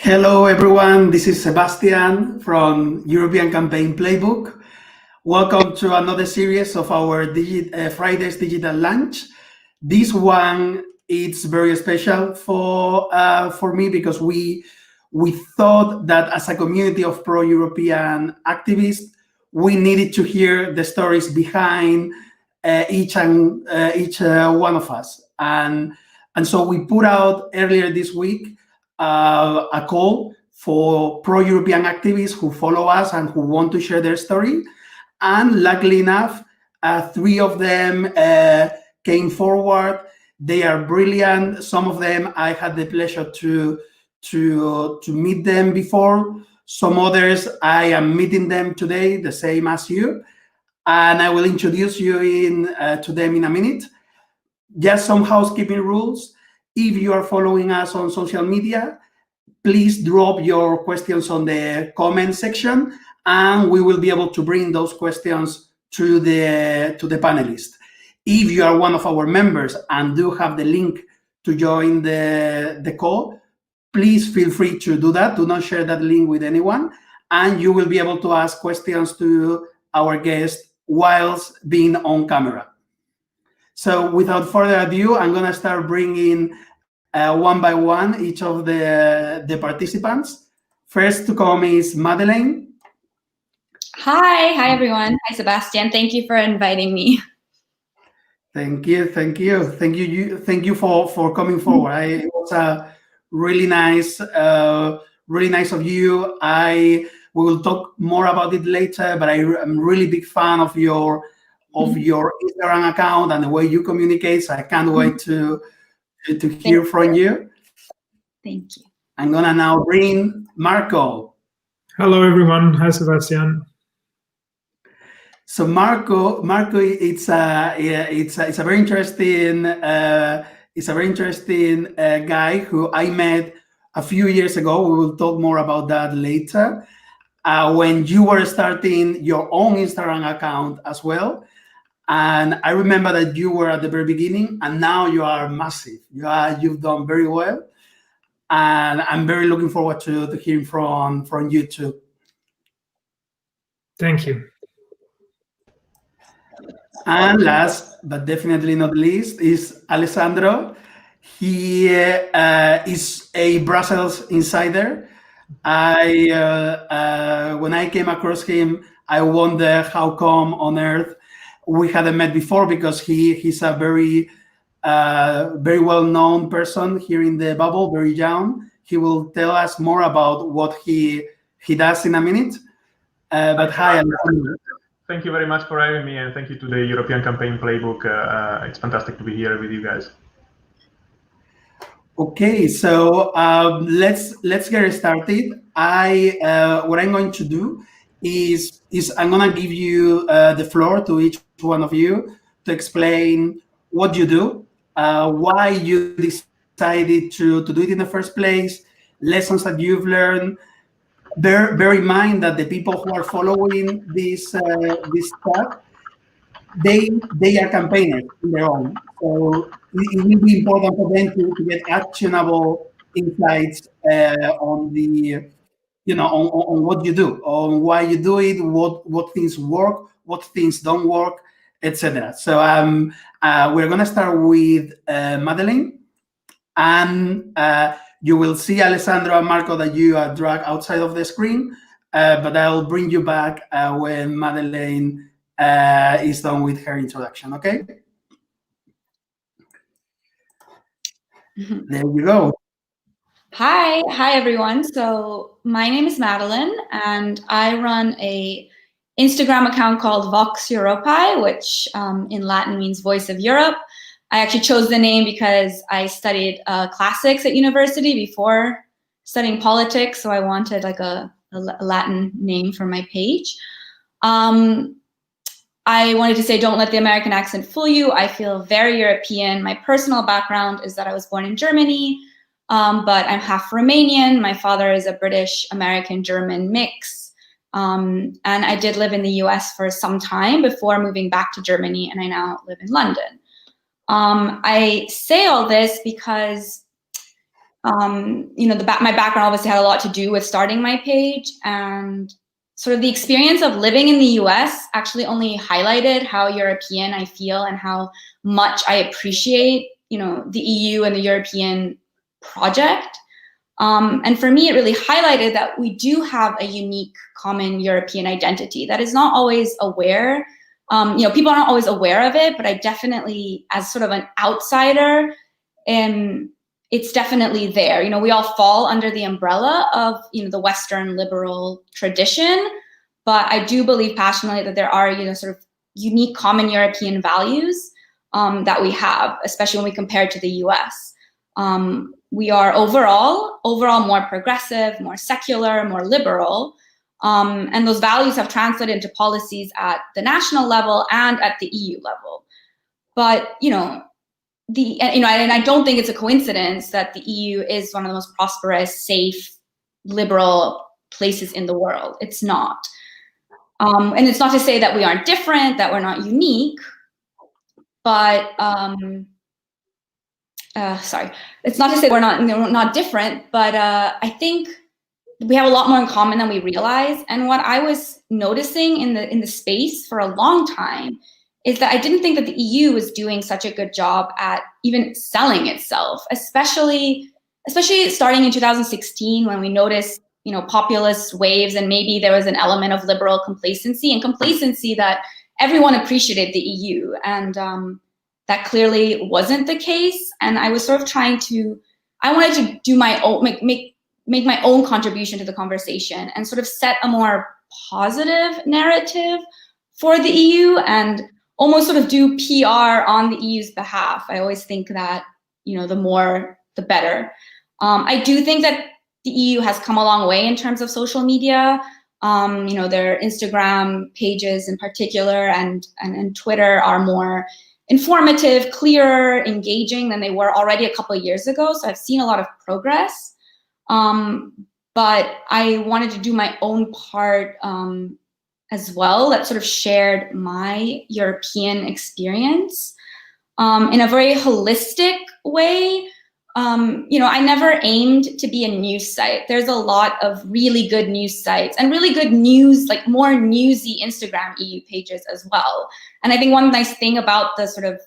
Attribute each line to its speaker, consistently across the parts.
Speaker 1: Hello, everyone. This is Sebastian from European Campaign Playbook. Welcome to another series of our Friday's Digital Lunch. This one is very special for me because we thought that as a community of pro-European activists, we needed to hear the stories behind each one of us, and so we put out earlier this week a call for pro-European activists who follow us and who want to share their story. And luckily enough, three of them came forward. They are brilliant. Some of them I had the pleasure to meet them before. Some others I am meeting them today, the same as you. And I will introduce you to them in a minute. Just some housekeeping rules. If you are following us on social media, please drop your questions on the comment section, and we will be able to bring those questions to the panelists. If you are one of our members and do have the link to join the call, please feel free to do that. Do not share that link with anyone, and you will be able to ask questions to our guests whilst being on camera. So without further ado, I'm going to start bringing one by one each of the participants. First to come is Madeleine.
Speaker 2: Hi everyone. Hi Sebastian. Thank you for inviting me.
Speaker 1: Thank you for coming forward. It was a really nice of you. We will talk more about it later, but I'm really big fan of your Instagram account and the way you communicate. So I can't wait to hear from you.
Speaker 2: Thank you.
Speaker 1: I'm gonna now bring Marco.
Speaker 3: Hello everyone. Hi Sebastian.
Speaker 1: So Marco, it's a very interesting guy who I met a few years ago. We will talk more about that later. When you were starting your own Instagram account as well. And I remember that you were at the very beginning, and now you are massive. You've done very well, and I'm very looking forward to hearing from you too.
Speaker 3: Thank you.
Speaker 1: And last but definitely not least is Alessandro. He is a Brussels insider. When I came across him, I wondered how come on earth we hadn't met before, because he's a very well-known person here in the bubble, very young. He will tell us more about what he does in a minute. But hi, Alessandro.
Speaker 4: Thank you very much for having me, and thank you to the European Campaign Playbook. It's fantastic to be here with you guys.
Speaker 1: Okay, so let's get started. What I'm going to do is I'm gonna give you the floor to each one of you to explain what you do, why you decided to do it in the first place, lessons that you've learned. Bear in mind that the people who are following this stuff, they are campaigners in their own, so it will be important for them to get actionable insights on the on what you do, on why you do it, what things work, what things don't work, etc. So we're gonna start with Madeleine, and you will see Alessandro and Marco that you are dragged outside of the screen, but I'll bring you back when Madeleine is done with her introduction, okay? There you go.
Speaker 2: Hi everyone. So my name is Madeleine, and I run a Instagram account called Vox Europae, which in Latin means Voice of Europe. I actually chose the name because I studied classics at university before studying politics, so I wanted like a Latin name for my page. I wanted to say, don't let the American accent fool you. I feel very European. My personal background is that I was born in Germany, but I'm half Romanian. My father is a British, American, German mix. And I did live in the US for some time before moving back to Germany, and I now live in London. I say all this because my background obviously had a lot to do with starting my page, and sort of the experience of living in the US actually only highlighted how European I feel and how much I appreciate, the EU and the European project. And for me, it really highlighted that we do have a unique common European identity that is not always aware. People aren't always aware of it, but I definitely, as sort of an outsider, it's definitely there. We all fall under the umbrella of, the Western liberal tradition, but I do believe passionately that there are, sort of unique common European values that we have, especially when we compare to the US. We are overall more progressive, more secular, more liberal, and those values have translated into policies at the national level and at the EU level. But and I don't think it's a coincidence that the EU is one of the most prosperous, safe, liberal places in the world. It's not. And it's not to say that we aren't different, that we're not unique, but it's not to say we're not different, but I think we have a lot more in common than we realize. And what I was noticing in the space for a long time is that I didn't think that the EU was doing such a good job at even selling itself, especially starting in 2016 when we noticed, populist waves, and maybe there was an element of liberal complacency that everyone appreciated the EU, and that clearly wasn't the case. And I was sort of I wanted to do my own, make my own contribution to the conversation and sort of set a more positive narrative for the EU and almost sort of do PR on the EU's behalf. I always think that, the more, the better. I do think that the EU has come a long way in terms of social media. Their Instagram pages in particular and Twitter are more informative, clearer, engaging than they were already a couple of years ago. So I've seen a lot of progress. But I wanted to do my own part as well that sort of shared my European experience in a very holistic way. I never aimed to be a news site. There's a lot of really good news sites and really good news, like more newsy Instagram EU pages as well. And I think one nice thing about the sort of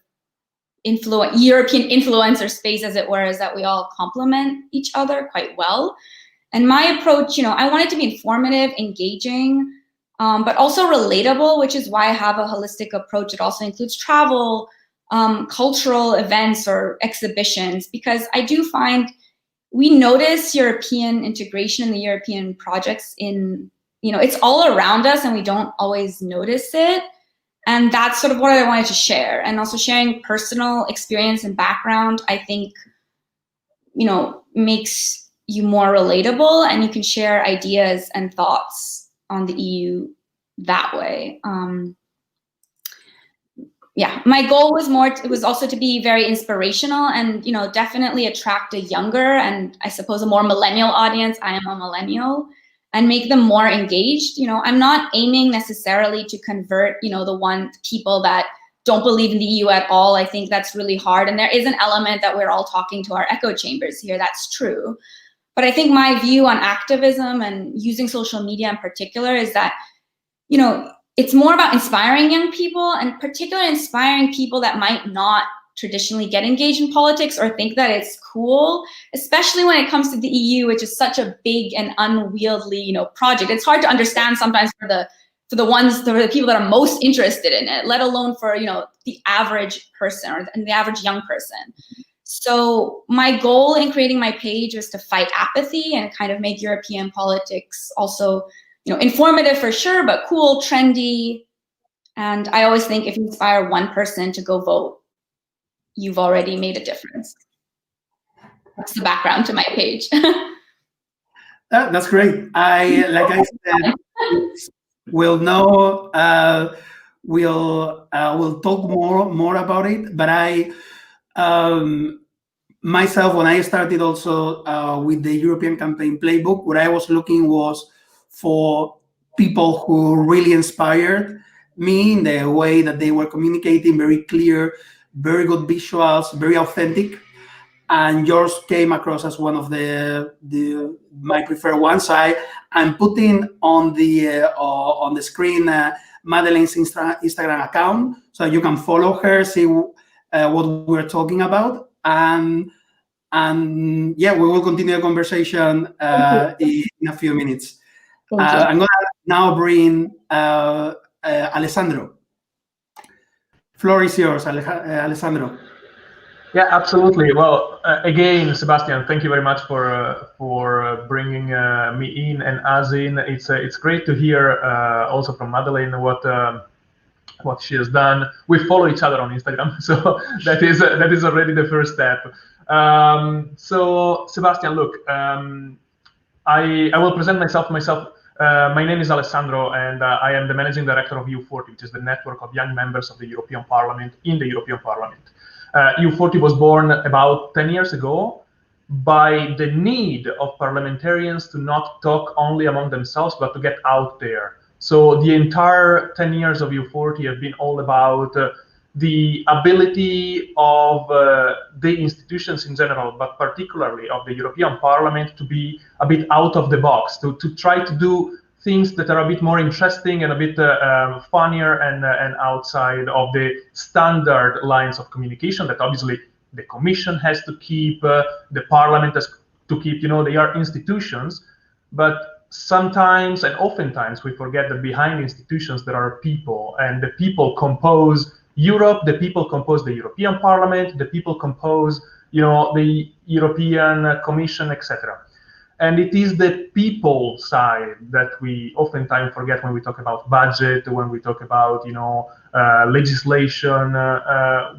Speaker 2: European influencer space, as it were, is that we all complement each other quite well. And my approach, I want it to be informative, engaging, but also relatable, which is why I have a holistic approach. It also includes travel, cultural events or exhibitions, because I do find we notice European integration in the European projects it's all around us and we don't always notice it. And that's sort of what I wanted to share. And also sharing personal experience and background, I think, makes you more relatable, and you can share ideas and thoughts on the EU that way. My goal was also to be very inspirational and, definitely attract a younger and I suppose a more millennial audience. I am a millennial, and make them more engaged. I'm not aiming necessarily to convert, the people that don't believe in the EU at all. I think that's really hard. And there is an element that we're all talking to our echo chambers here. That's true. But I think my view on activism and using social media in particular is that, it's more about inspiring young people, and particularly inspiring people that might not traditionally get engaged in politics or think that it's cool, especially when it comes to the EU, which is such a big and unwieldy, project. It's hard to understand sometimes for the people that are most interested in it, let alone for, the average person or the average young person. So my goal in creating my page was to fight apathy and kind of make European politics also, informative for sure, but cool, trendy. And I always think if you inspire one person to go vote, you've already made a difference. That's the background to my page.
Speaker 1: That's great. Like I said, we'll talk more about it. But I myself, when I started also with the European Campaign Playbook, what I was looking was for people who really inspired me in the way that they were communicating, very clear, very good visuals, very authentic. and yours came across as one of my preferred ones. I'm putting on the screen Madeleine's Instagram account, so you can follow her, see what we're talking about, and yeah, we will continue the conversation in a few minutes. I'm going to now bring Alessandro. Floor is yours, Alessandro.
Speaker 4: Yeah, absolutely. Well, again, Sebastian, thank you very much for bringing me in and us in. It's great to hear also from Madeleine what she has done. We follow each other on Instagram, so that is already the first step. So Sebastian, look, I will present myself. My name is Alessandro, and I am the managing director of EU40, which is the network of young members of the European Parliament in the European Parliament. EU40 was born about 10 years ago by the need of parliamentarians to not talk only among themselves, but to get out there. So the entire 10 years of EU40 have been all about the ability of the institutions in general, but particularly of the European Parliament, to be a bit out of the box, to try to do things that are a bit more interesting and a bit funnier and outside of the standard lines of communication that obviously the Commission has to keep, the Parliament has to keep. You know, they are institutions, but sometimes and oftentimes we forget that behind institutions there are people, and the people compose Europe, the people compose the European Parliament, the people compose, you know, the European Commission, etc. And it is the people side that we oftentimes forget when we talk about budget, when we talk about, you know, legislation.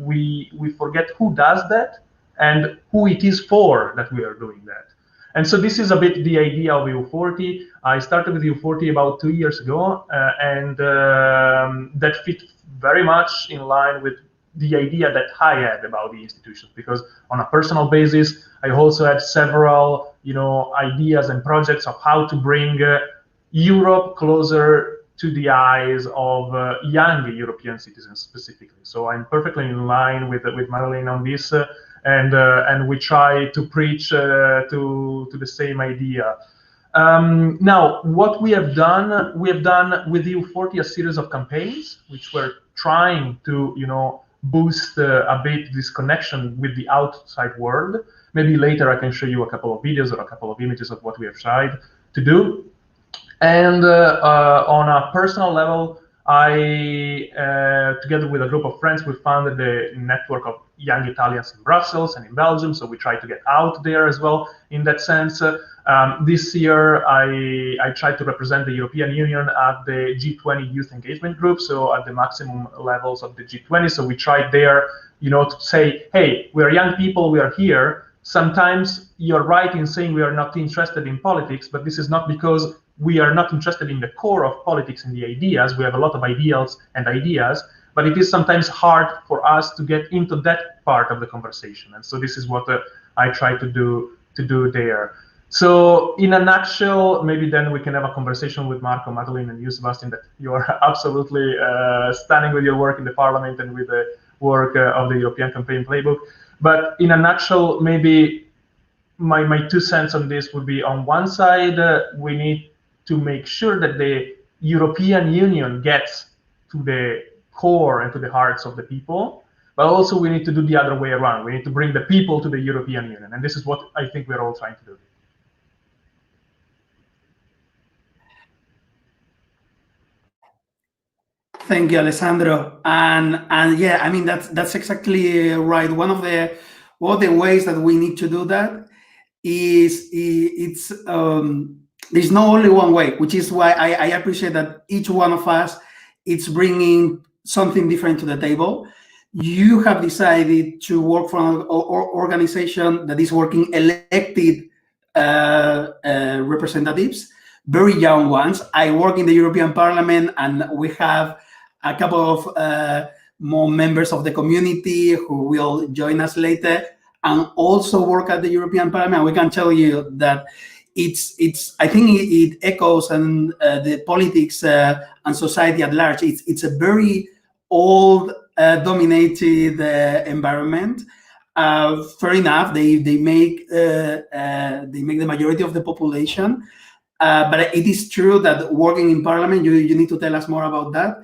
Speaker 4: We forget who does that and who it is for that we are doing that. And so this is a bit the idea of EU40. I started with EU40 about 2 years ago, and that fit very much in line with the idea that I had about the institutions, because on a personal basis, I also had several, you know, ideas and projects of how to bring Europe closer to the eyes of young European citizens specifically. So I'm perfectly in line with Madeleine on this, and we try to preach to the same idea. Now, what we have done with EU40 a series of campaigns, which were trying to, you know, boost a bit this connection with the outside world. Maybe later I can show you a couple of videos or a couple of images of what we have tried to do. And on a personal level, I, together with a group of friends, we founded the network of young Italians in Brussels and in Belgium. So we try to get out there as well in that sense. This year, I tried to represent the European Union at the G20 Youth Engagement Group, so at the maximum levels of the G20. So we tried there, you know, to say, hey, we are young people, we are here. Sometimes you're right in saying we are not interested in politics, but this is not because we are not interested in the core of politics and the ideas. We have a lot of ideals and ideas, but it is sometimes hard for us to get into that part of the conversation. And so this is what I try to do there. So in a nutshell, maybe then we can have a conversation with Marco, Madeleine, and you, Sebastian, that you are absolutely stunning with your work in the Parliament and with the work of the European Campaign Playbook. But in a nutshell, maybe my 2 cents on this would be, on one side, we need to make sure that the European Union gets to the core and to the hearts of the people, but also we need to do the other way around. We need to bring the people to the European Union, and this is what I think we're all trying to do.
Speaker 1: Thank you, Alessandro. And yeah, I mean, that's exactly right. One of the ways that we need to do that is there's no only one way, which is why I appreciate that each one of us is bringing something different to the table. You have decided to work for an organization that is working elected representatives, very young ones. I work in the European Parliament, and we have a couple of more members of the community who will join us later and also work at the European Parliament. We can tell you that I think it echoes and the politics and society at large. It's a very old dominated environment, fair enough. They make the majority of the population. But it is true that working in parliament, you need to tell us more about that.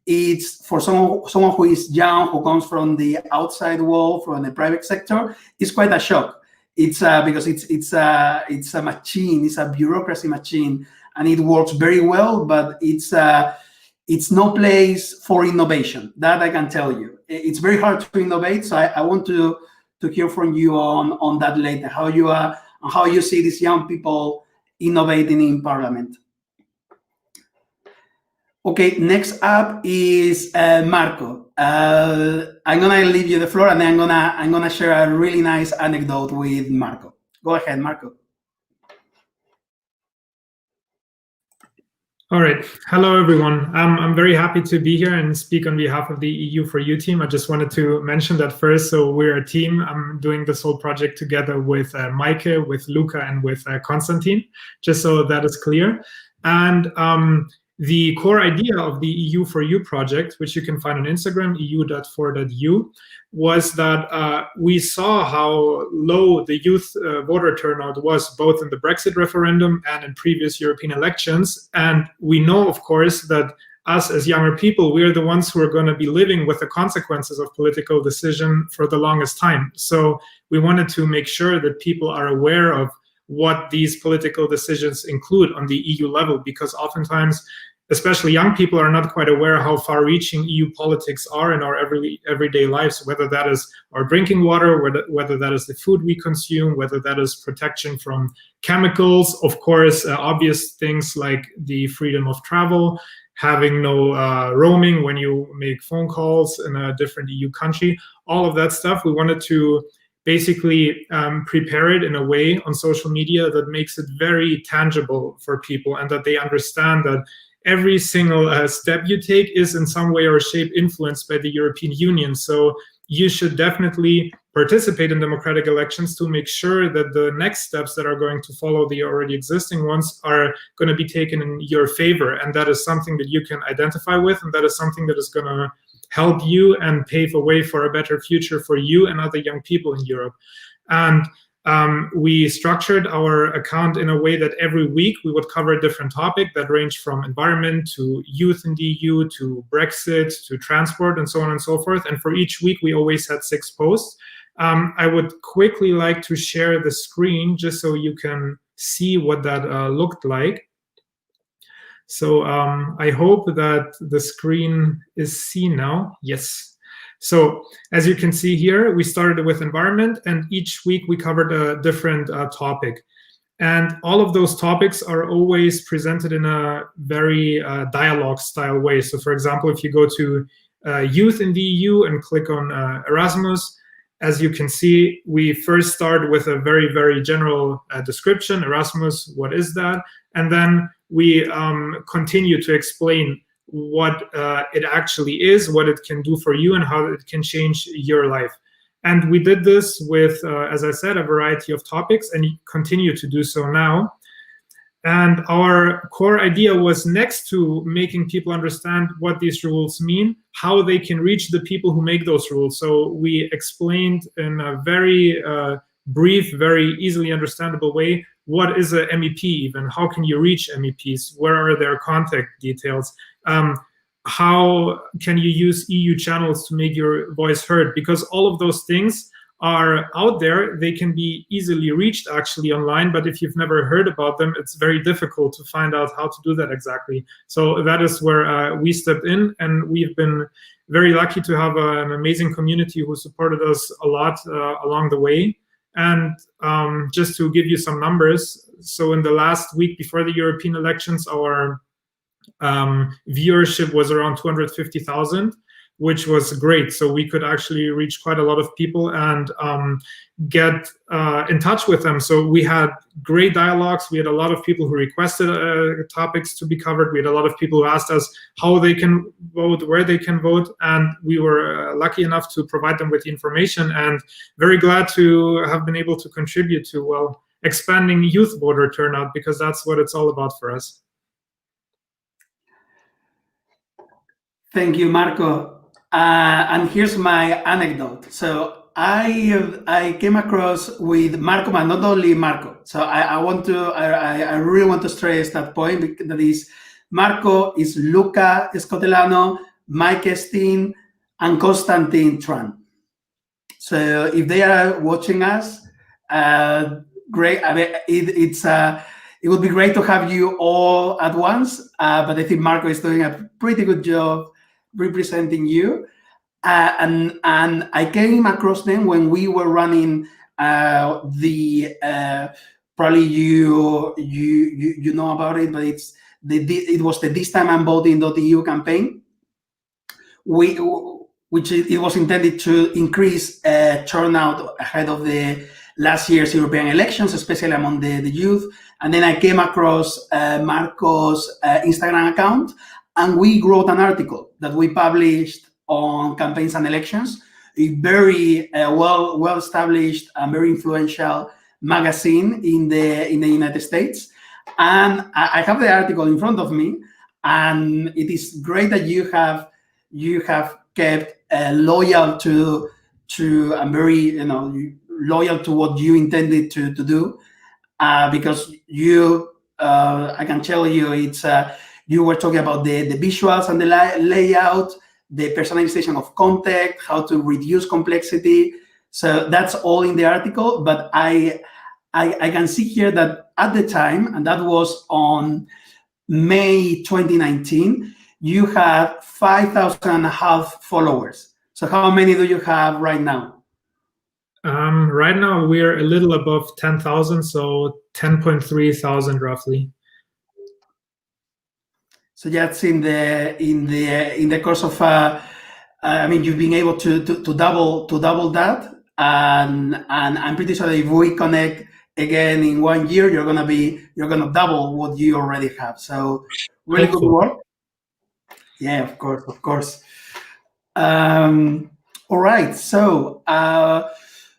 Speaker 1: It's for someone who is young, who comes from the outside world, from the private sector, it's quite a shock. It's because it's a machine, it's a bureaucracy machine, and it works very well, but it's no place for innovation. That I can tell you. It's very hard to innovate. So I want to hear from you on that later. How you see these young people innovating in parliament. Okay, next up is Marco. I'm gonna leave you the floor, and then I'm gonna share a really nice anecdote with Marco. Go ahead, Marco.
Speaker 3: All right. Hello, everyone. I'm very happy to be here and speak on behalf of the EU4U team. I just wanted to mention that first. So we're a team. I'm doing this whole project together with Maike, with Luca, and with Konstantin, just so that is clear. And the core idea of the EU4U project, which you can find on Instagram, eu.for.u, was that we saw how low the youth voter turnout was, both in the Brexit referendum and in previous European elections. And we know, of course, that us as younger people, we are the ones who are going to be living with the consequences of political decision for the longest time. So we wanted to make sure that people are aware of what these political decisions include on the EU level, because oftentimes, especially young people, are not quite aware how far-reaching EU politics are in our everyday lives, whether that is our drinking water, whether that is the food we consume, whether that is protection from chemicals, of course, obvious things like the freedom of travel, having no roaming when you make phone calls in a different EU country, all of that stuff. We wanted to basically prepare it in a way on social media that makes it very tangible for people, and that they understand that every single step you take is in some way or shape influenced by the European Union. So you should definitely participate in democratic elections to make sure that the next steps that are going to follow the already existing ones are going to be taken in your favor. And that is something that you can identify with, and that is something that is going to help you and pave a way for a better future for you and other young people in Europe. And we structured our account in a way that every week we would cover a different topic that ranged from environment to youth in the EU to Brexit to transport and so on and so forth. And for each week, we always had 6 posts. I would quickly like to share the screen just so you can see what that looked like. So I hope that the screen is seen now. Yes. So as you can see here, we started with environment, and each week we covered a different topic. And all of those topics are always presented in a very dialogue style way. So for example, if you go to youth in the EU and click on Erasmus, as you can see, we first start with a very, very general description. Erasmus, what is that? And then we continue to explain what it actually is, what it can do for you, and how it can change your life. And we did this with, as I said, a variety of topics, and continue to do so now. And our core idea was, next to making people understand what these rules mean, how they can reach the people who make those rules. So we explained in a very brief, very easily understandable way, what is a MEP even? How can you reach MEPs? Where are their contact details? How can you use EU channels to make your voice heard? Because all of those things are out there. They can be easily reached actually online, but if you've never heard about them, it's very difficult to find out how to do that exactly. So that is where we stepped in, and we've been very lucky to have an amazing community who supported us a lot along the way. And just to give you some numbers, so in the last week before the European elections, our viewership was around 250,000, which was great. So we could actually reach quite a lot of people and get in touch with them. So we had great dialogues. We had a lot of people who requested topics to be covered. We had a lot of people who asked us how they can vote, where they can vote, and we were lucky enough to provide them with the information, and very glad to have been able to contribute to, well, expanding youth voter turnout, because that's what it's all about for us.
Speaker 1: Thank you, Marco. And here's my anecdote. So I came across with Marco, but not only Marco. So I really want to stress that point. That is, Marco is Luca Scotellano, Mike Steen, and Constantine Tran. So if they are watching us, great. I mean, it would be great to have you all at once. But I think Marco is doing a pretty good job representing you. And I came across them when we were running the probably you know about it, but it was the This Time I'm Voting.eu campaign. Which it was intended to increase turnout ahead of the last year's European elections, especially among the youth. And then I came across Marco's Instagram account, and we wrote an article that we published on campaigns and elections, a very well established and very influential magazine in the United States. And I have the article in front of me, and it is great that you have kept loyal to and very loyal to what you intended to do, because you I can tell you it's you were talking about the visuals and the layout, the personalization of content, how to reduce complexity. So that's all in the article. But I can see here that at the time, and that was on May 2019, you had 5,500 followers. So how many do you have right now?
Speaker 3: Right now we're a little above 10,000, so 10.3 thousand roughly.
Speaker 1: So that's in the course of I mean, you've been able to double that, and I'm pretty sure that if we connect again in 1 year, you're gonna double what you already have. So really good work. Yeah, of course. All right, so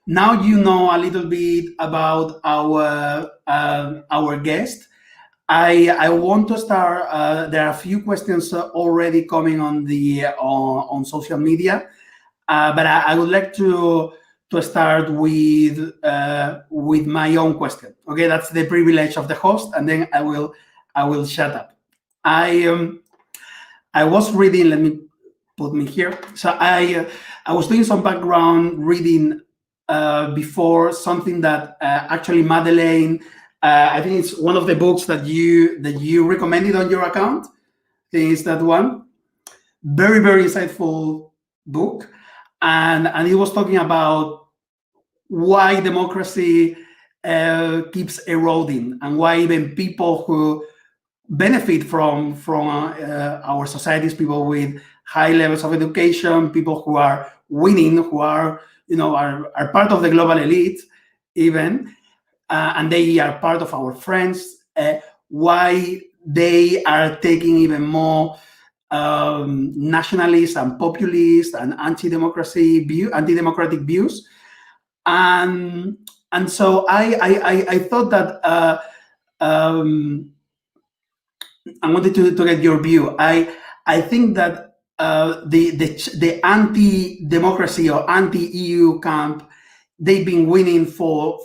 Speaker 1: now you know a little bit about our guest. I want to start. There are a few questions already coming on social media, but I would like to start with my own question. Okay, that's the privilege of the host, and then I will shut up. I was reading. Let me put me here. So I was doing some background reading before, something that actually Madeleine. I think it's one of the books that you recommended on your account. I think it's that one. Very, very insightful book, and it was talking about why democracy keeps eroding, and why even people who benefit from our societies, people with high levels of education, people who are winning, who are are part of the global elite, even. And they are part of our friends, why they are taking even more nationalist and populist and anti-democratic views. And so I thought that I wanted to get your view. I think that the anti-democracy or anti-EU camp, they've been winning for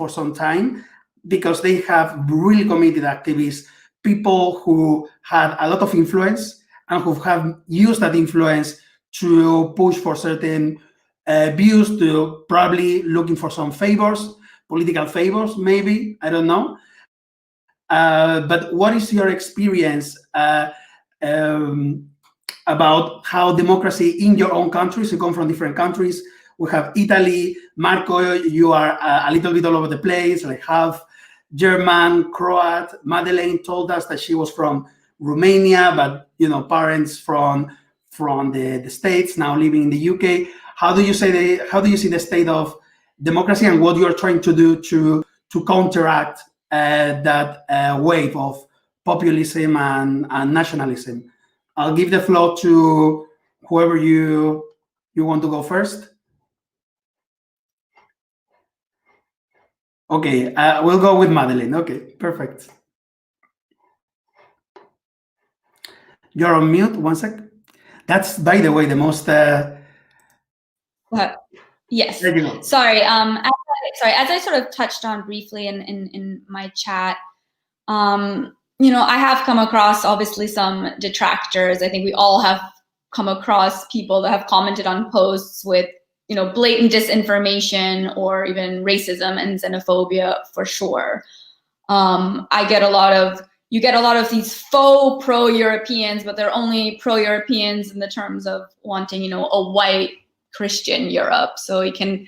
Speaker 1: some time, because they have really committed activists, people who had a lot of influence and who have used that influence to push for certain views, to probably looking for some favors, political favors, maybe, I don't know. But what is your experience about how democracy in your own countries? You come from different countries. We have Italy. Marco, you are a little bit all over the place, like half German, Croat. Madeleine told us that she was from Romania, but parents from the States, now living in the UK. How do you see the state of democracy, and what you are trying to do to counteract that wave of populism and nationalism? I'll give the floor to whoever you want to go first. Okay, we'll go with Madeleine. Okay, perfect. You're on mute. 1 sec. That's, by the way, the most.
Speaker 2: What? Yes.
Speaker 1: There you go.
Speaker 2: Sorry. As I sort of touched on briefly in my chat, I have come across obviously some detractors. I think we all have come across people that have commented on posts with, blatant disinformation or even racism and xenophobia for sure. You get a lot of these faux pro-Europeans, but they're only pro-Europeans in the terms of wanting, a white Christian Europe. So you can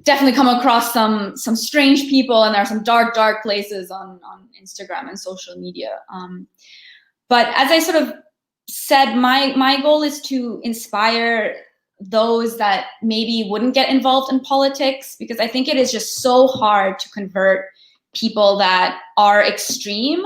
Speaker 2: definitely come across some strange people, and there are some dark places on Instagram and social media. But as I sort of said, my goal is to inspire those that maybe wouldn't get involved in politics, because I think it is just so hard to convert people that are extreme,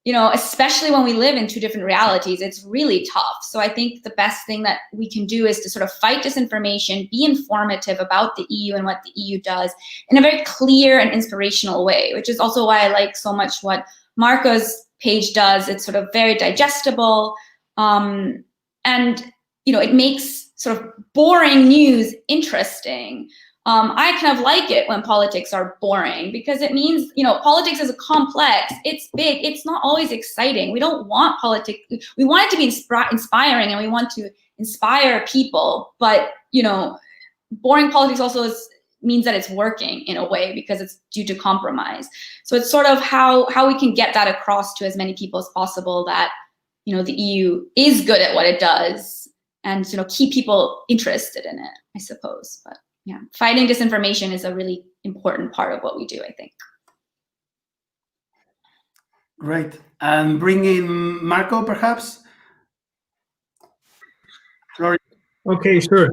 Speaker 2: especially when we live in two different realities. It's really tough. So I think the best thing that we can do is to sort of fight disinformation, be informative about the EU and what the EU does in a very clear and inspirational way, which is also why I like so much what Marco's page does. It's sort of very digestible. And, it makes sort of boring news interesting. I kind of like it when politics are boring, because it means, politics is complex, it's big, it's not always exciting. We don't want politics, we want it to be inspiring, and we want to inspire people, but, boring politics also means that it's working in a way, because it's due to compromise. So it's sort of how we can get that across to as many people as possible, that, the EU is good at what it does, and, keep people interested in it, I suppose. But yeah, fighting disinformation is a really important part of what we do, I think.
Speaker 1: Great. And bring in Marco, perhaps? Sorry.
Speaker 3: Okay, sure.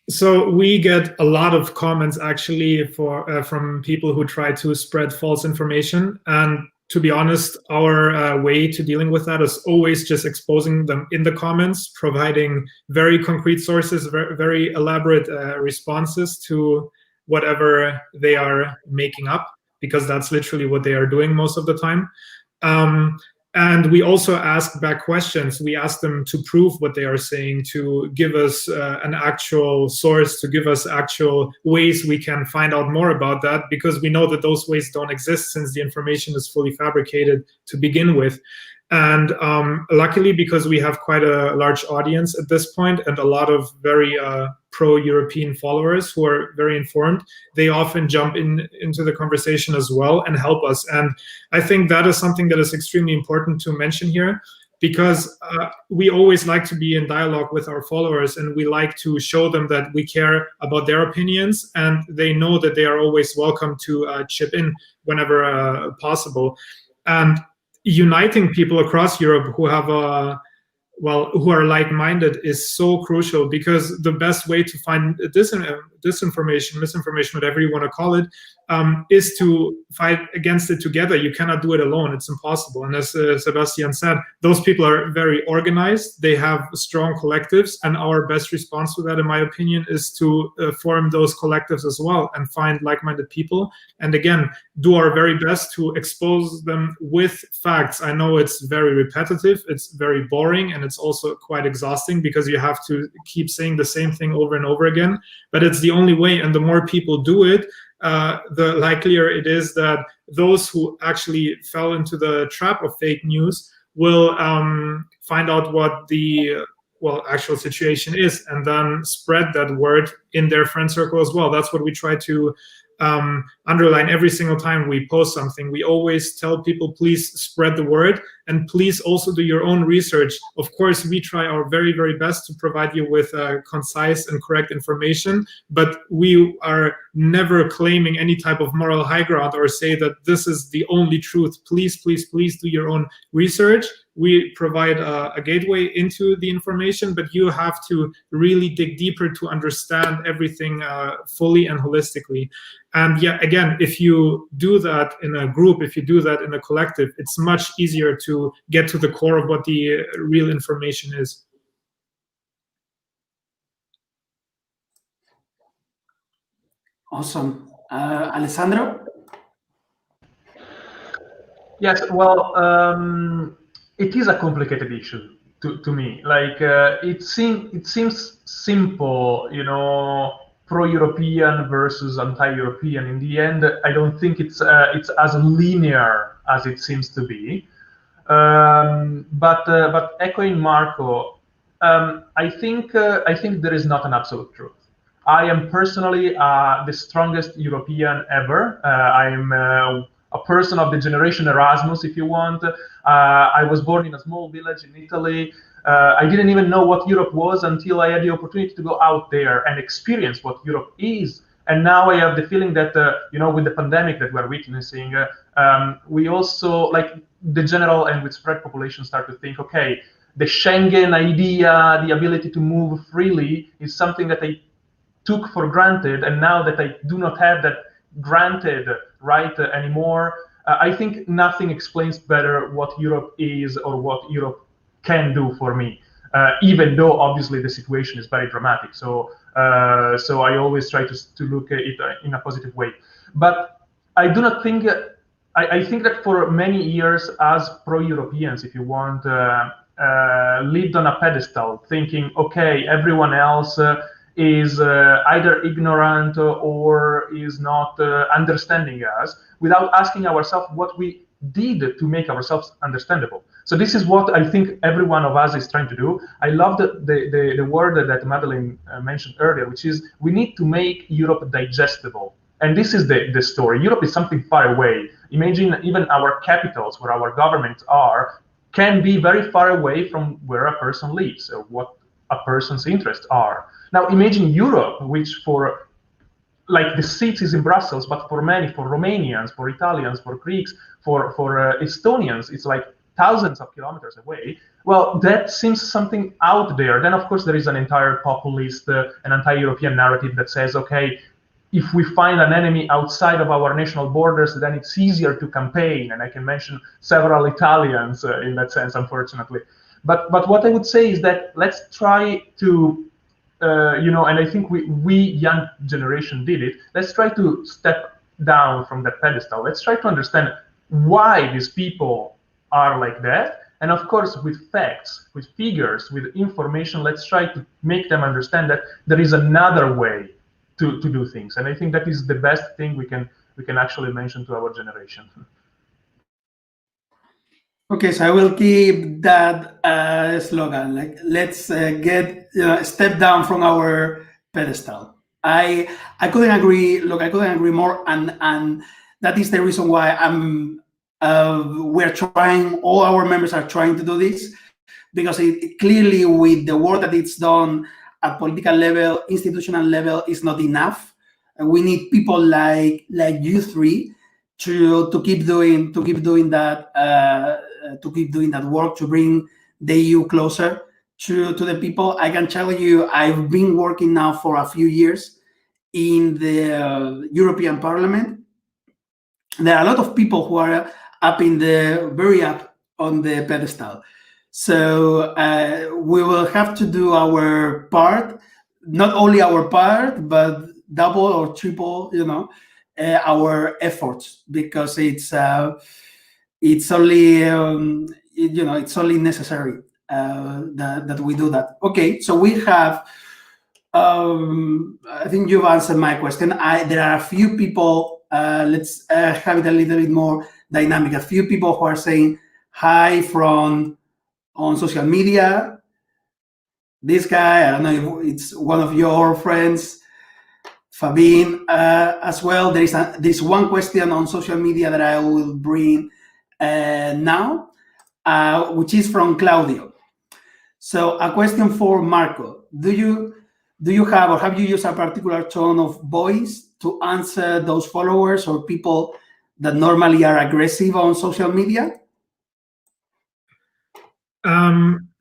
Speaker 3: So we get a lot of comments actually from people who try to spread false information. And to be honest, our way to dealing with that is always just exposing them in the comments, providing very concrete sources, very elaborate responses to whatever they are making up, because that's literally what they are doing most of the time. And we also ask back questions. We ask them to prove what they are saying, to give us an actual source, to give us actual ways we can find out more about that, because we know that those ways don't exist, since the information is fully fabricated to begin with. And luckily, because we have quite a large audience at this point and a lot of very pro-European followers who are very informed, they often jump into the conversation as well and help us. And I think that is something that is extremely important to mention here, because we always like to be in dialogue with our followers, and we like to show them that we care about their opinions, and they know that they are always welcome to chip in whenever possible. And uniting people across Europe who have who are like-minded is so crucial, because the best way to find disinformation, misinformation, whatever you want to call it, is to fight against it together. You cannot do it alone. It's impossible. And as Sebastian said, those people are very organized. They have strong collectives, and our best response to that, in my opinion, is to form those collectives as well and find like-minded people. And again, do our very best to expose them with facts. I know it's very repetitive, it's very boring, and it's also quite exhausting, because you have to keep saying the same thing over and over again. But it's the only way, and the more people do it, the likelier it is that those who actually fell into the trap of fake news will find out what the actual situation is, and then spread that word in their friend circle as well. That's what we try to underline every single time we post something. We always tell people, please spread the word, and please also do your own research. Of course, we try our very, very best to provide you with concise and correct information, but we are never claiming any type of moral high ground or say that this is the only truth. Please, please, please do your own research. We provide a gateway into the information, but you have to really dig deeper to understand everything fully and holistically. And yeah, again, if you do that in a group, if you do that in a collective, it's much easier to get to the core of what the real information is.
Speaker 1: Awesome. Alessandro?
Speaker 4: Yes, well, it is a complicated issue to me. Like it seems simple, pro-European versus anti-European. In the end, I don't think it's as linear as it seems to be. But echoing Marco, I think there is not an absolute truth. I am personally the strongest European ever. I'm a person of the generation Erasmus, if you want. I was born in a small village in Italy. I didn't even know what Europe was until I had the opportunity to go out there and experience what Europe is. And now I have the feeling that, with the pandemic that we're witnessing, we also, like the general and with spread population, start to think, okay, the Schengen idea, the ability to move freely, is something that I took for granted, and now that I do not have that granted right anymore, I think nothing explains better what Europe is or what Europe can do for me, even though obviously the situation is very dramatic. So I always try to look at it in a positive way. But I do not think, I think that for many years, as pro-Europeans, if you want, lived on a pedestal, thinking, okay, everyone else is either ignorant or is not understanding us, without asking ourselves what we did to make ourselves understandable. So this is what I think every one of us is trying to do. I love the word that Madeleine mentioned earlier, which is we need to make Europe digestible. And this is the story. Europe is something far away. Imagine even our capitals, where our governments are, can be very far away from where a person lives, or what a person's interests are. Now imagine Europe, which for like the seat is in Brussels, but for many, for Romanians, for Italians, for Greeks, for Estonians, it's like thousands of kilometers away. Well, that seems something out there. Then of course there is an entire populist, an anti-European narrative that says, okay, if we find an enemy outside of our national borders, then it's easier to campaign. And I can mention several Italians in that sense, unfortunately. But what I would say is that let's try to, and I think we young generation did it. Let's try to step down from that pedestal. Let's try to understand why these people are like that. And of course, with facts, with figures, with information, let's try to make them understand that there is another way to do things. And I think that is the best thing we can actually mention to our generation.
Speaker 1: Okay, so I will keep that slogan, like let's get step down from our pedestal. I couldn't agree. Look, I couldn't agree more, and that is the reason why we're trying. All our members are trying to do this, because it clearly, with the work that it's done at political level, institutional level, is not enough. And we need people like you three to keep doing that. To keep doing that work, to bring the EU closer to the people. I can tell you, I've been working now for a few years in the European Parliament. There are a lot of people who are very up on the pedestal. So we will have to do our part, not only our part, but double or triple, our efforts, because it's only it's only necessary that we do that. Okay, so we have. I think you've answered my question. There are a few people. Let's have it a little bit more dynamic. A few people who are saying hi on social media. This guy, I don't know if it's one of your friends, Fabien, as well. There's one question on social media that I will bring now, which is from Claudio. So a question for Marco: Do you have, or have you used a particular tone of voice to answer those followers or people that normally are aggressive on social media?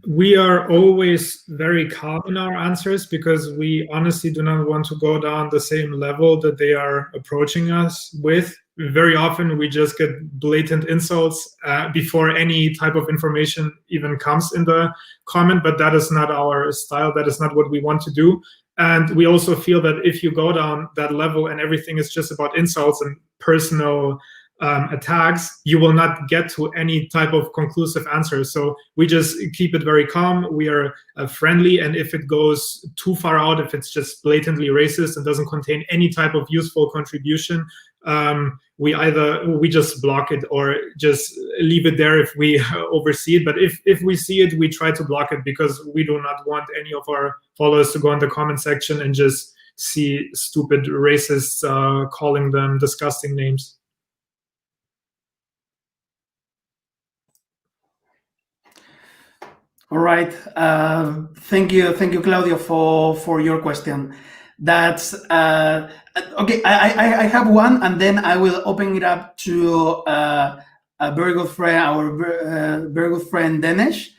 Speaker 3: We are always very calm in our answers, because we honestly do not want to go down the same level that they are approaching us with. Very often we just get blatant insults before any type of information even comes in the comment, but that is not our style. That is not what we want to do. And we also feel that if you go down that level and everything is just about insults and personal attacks, you will not get to any type of conclusive answer. So we just keep it very calm. We are friendly, and if it goes too far out, if it's just blatantly racist and doesn't contain any type of useful contribution, we just block it or just leave it there if we oversee it. But if we see it, we try to block it, because we do not want any of our followers to go in the comment section and just see stupid racists calling them disgusting names.
Speaker 1: All right. Thank you, Claudio, for your question. That's okay. I have one, and then I will open it up to a very good friend, our very good friend Denesh.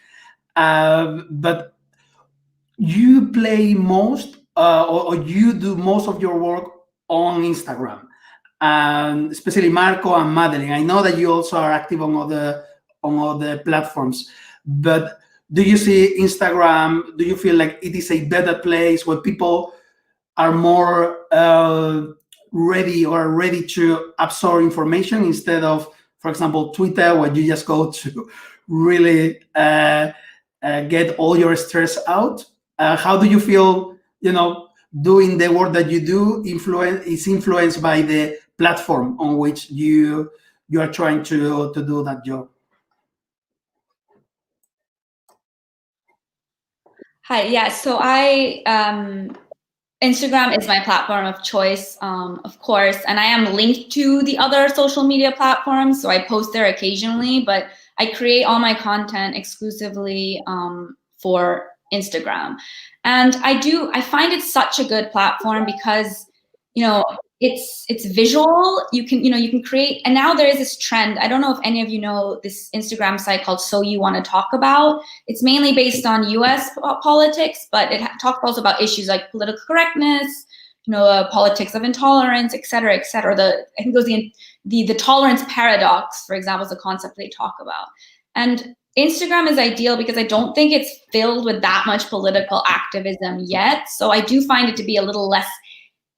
Speaker 1: But you play most, or you do most of your work on Instagram, especially Marco and Madeleine. I know that you also are active on other platforms, but do you see Instagram? Do you feel like it is a better place where people are more ready to absorb information instead of, for example, Twitter, where you just go to really get all your stress out? How do you feel, doing the work that you do is influenced by the platform on which you are trying to do that job?
Speaker 2: Hi, yeah, so Instagram is my platform of choice, of course, and I am linked to the other social media platforms, so I post there occasionally, but I create all my content exclusively for Instagram. And I find it such a good platform because, it's visual. You can create, and now there is this trend. I don't know if any of you know this Instagram site called So You Want to Talk About. It's mainly based on US politics, but it talks also about issues like political correctness, politics of intolerance, et cetera, et cetera. I think it was the tolerance paradox, for example, is a concept they talk about. And Instagram is ideal because I don't think it's filled with that much political activism yet. So I do find it to be a little less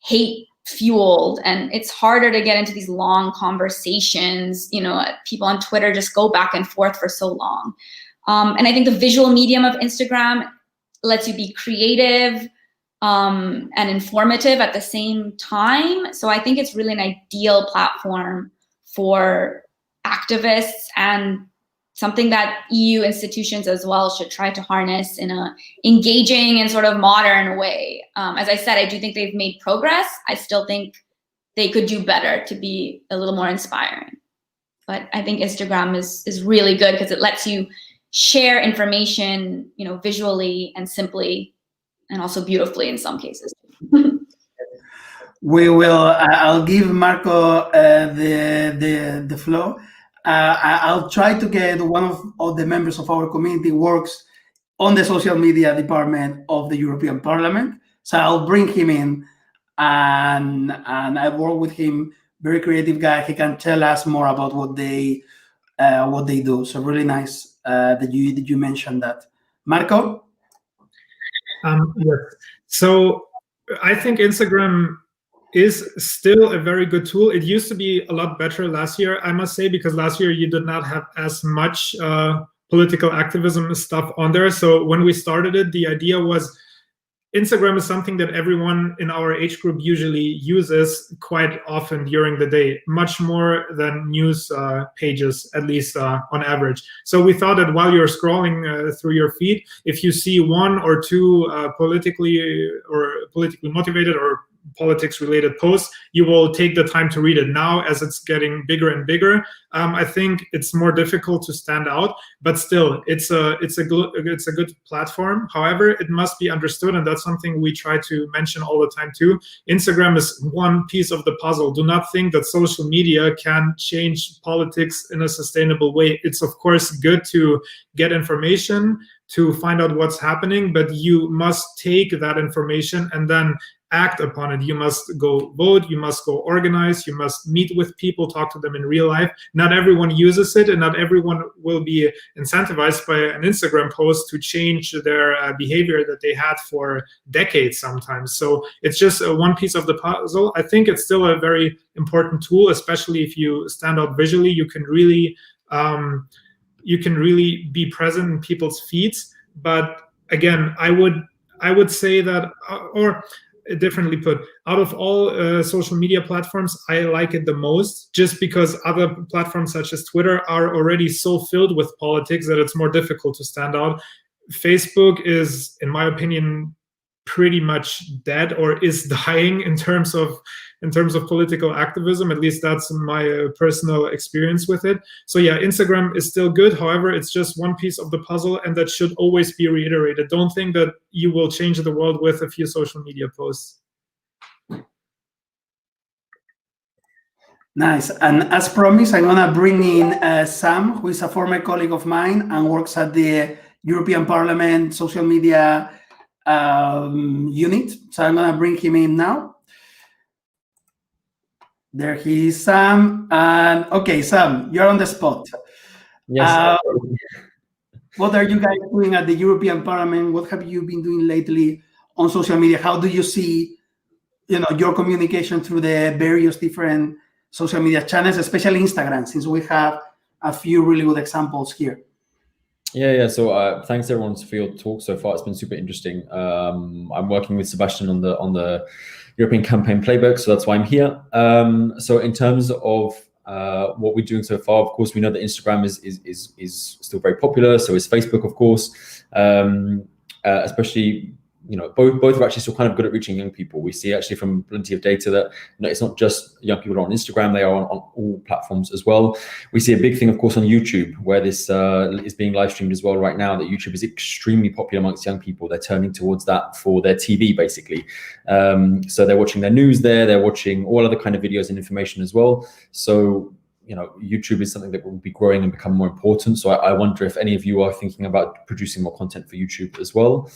Speaker 2: hate fueled, and it's harder to get into these long conversations. People on Twitter just go back and forth for so long. And I think the visual medium of Instagram lets you be creative and informative at the same time. So I think it's really an ideal platform for activists, and something that EU institutions as well should try to harness in a engaging and sort of modern way. As I said, I do think they've made progress. I still think they could do better to be a little more inspiring. But I think Instagram is really good because it lets you share information, visually and simply, and also beautifully in some cases.
Speaker 1: We will. I'll give Marco the floor. I'll try to get one of the members of our community works on the social media department of the European Parliament. So I'll bring him in, and I work with him. Very creative guy. He can tell us more about what they do. So really nice that you mentioned that, Marco.
Speaker 3: Yes. So I think Instagram is still a very good tool. It used to be a lot better last year, I must say, because last year you did not have as much political activism stuff on there. So when we started it, the idea was Instagram is something that everyone in our age group usually uses quite often during the day, much more than news pages, at least on average. So we thought that while you're scrolling through your feed, if you see one or two politically motivated or politics-related posts, you will take the time to read it. Now, as it's getting bigger and bigger, I think it's more difficult to stand out. But still, it's a good platform. However, it must be understood, and that's something we try to mention all the time too. Instagram is one piece of the puzzle. Do not think that social media can change politics in a sustainable way. It's of course good to get information, to find out what's happening, but you must take that information and then act upon it. You must go vote, you must go organize, you must meet with people, talk to them in real life. Not everyone uses it, and not everyone will be incentivized by an Instagram post to change their behavior that they had for decades sometimes. So it's just one piece of the puzzle. I think it's still a very important tool, especially if you stand out visually. You can really be present in people's feeds. But again, I would say that, or differently put, out of all social media platforms, I like it the most, just because other platforms such as Twitter are already so filled with politics that it's more difficult to stand out. Facebook is, in my opinion, pretty much dead, or is dying in terms of political activism. At least that's my personal experience with it. So yeah, Instagram is still good. However, it's just one piece of the puzzle, and that should always be reiterated. Don't think that you will change the world with a few social media posts.
Speaker 1: Nice. And as promised, I'm going to bring in Sam, who is a former colleague of mine and works at the European Parliament social media unit. So I'm going to bring him in now. There he is, Sam. And okay, Sam, you're on the spot.
Speaker 5: Yes.
Speaker 1: What are you guys doing at the European Parliament? What have you been doing lately on social media? How do you see, your communication through the various different social media channels, especially Instagram, since we have a few really good examples here?
Speaker 5: Yeah. So thanks everyone for your talk so far. It's been super interesting. I'm working with Sebastian on the European campaign playbook, so that's why I'm here. So in terms of what we're doing so far, of course, we know that Instagram is still very popular. So is Facebook, of course, especially. Both are actually still kind of good at reaching young people. We see actually from plenty of data that it's not just young people on Instagram, they are on all platforms as well. We see a big thing, of course, on YouTube, where this is being live streamed as well right now, that YouTube is extremely popular amongst young people. They're turning towards that for their TV, basically. So they're watching their news there, they're watching all other kind of videos and information as well. So YouTube is something that will be growing and become more important. So I wonder if any of you are thinking about producing more content for YouTube as well.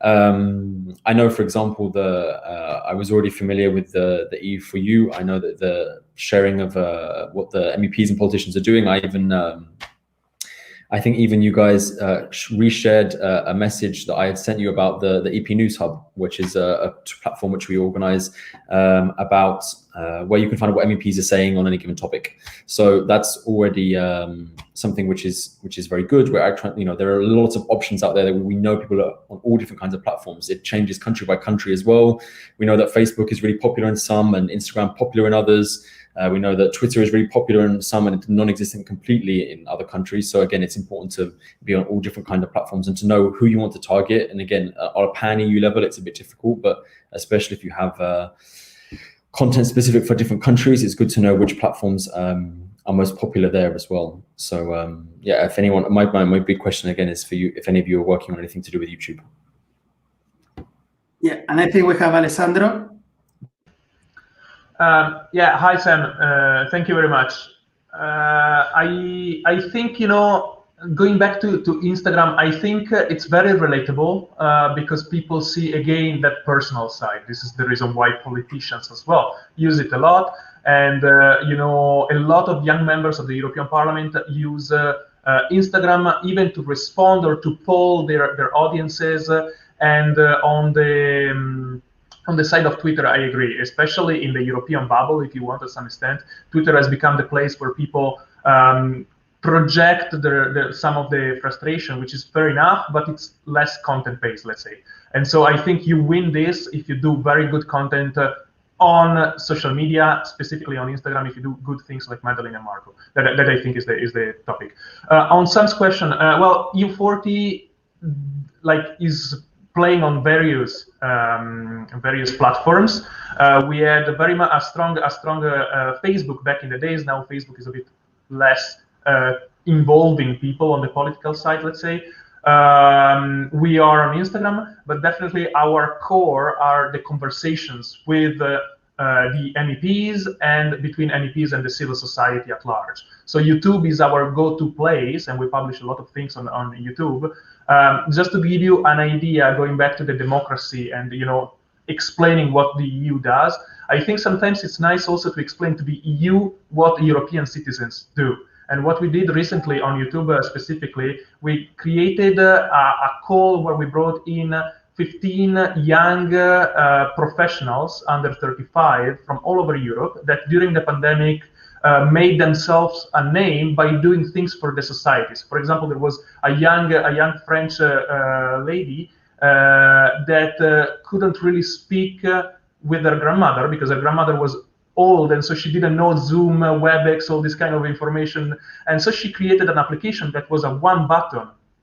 Speaker 5: I know, for example, I was already familiar with the EU4U. I know that the sharing of what the MEPs and politicians are doing. I think even you guys reshared a message that I had sent you about the EP News Hub, which is a platform which we organize about where you can find out what MEPs are saying on any given topic. So that's already something which is very good. Where there are lots of options out there that we know people are on all different kinds of platforms. It changes country by country as well. We know that Facebook is really popular in some and Instagram popular in others. We know that Twitter is really popular in some and non-existent completely in other countries. So again, it's important to be on all different kinds of platforms and to know who you want to target. And again, on a pan-EU level, it's a bit difficult, but especially if you have content specific for different countries, it's good to know which platforms are most popular there as well. So yeah, if anyone, my big question again is for you, if any of you are working on anything to do with YouTube.
Speaker 1: Yeah, and I think we have Alessandro.
Speaker 4: Yeah, hi Sam. Thank you very much. I think going back to Instagram, I think it's very relatable because people see again that personal side. This is the reason why politicians as well use it a lot, and a lot of young members of the European Parliament use Instagram even to respond or to poll their audiences, and on the side of Twitter, I agree, especially in the European bubble, if you want, to some extent. Twitter has become the place where people project some of the frustration, which is fair enough, but it's less content-based, let's say. And so I think you win this if you do very good content on social media, specifically on Instagram, if you do good things like Madeleine and Marco. That I think is the topic. On Sam's question, well, EU40 is playing on various platforms. We had a strong Facebook back in the days. Now Facebook is a bit less involving people on the political side, let's say. We are on Instagram, but definitely our core are the conversations with the MEPs and between MEPs and the civil society at large. So YouTube is our go-to place, and we publish a lot of things on YouTube. Just to give you an idea, going back to the democracy and explaining what the EU does. I think sometimes it's nice also to explain to the EU what European citizens do. And what we did recently on YouTube specifically, we created a call where we brought in 15 young professionals under 35 from all over Europe that during the pandemic made themselves a name by doing things for the societies. For example, there was a young French lady that couldn't really speak with her grandmother because her grandmother was old, and so she didn't know Zoom, WebEx, all this kind of information. And so she created an application that was a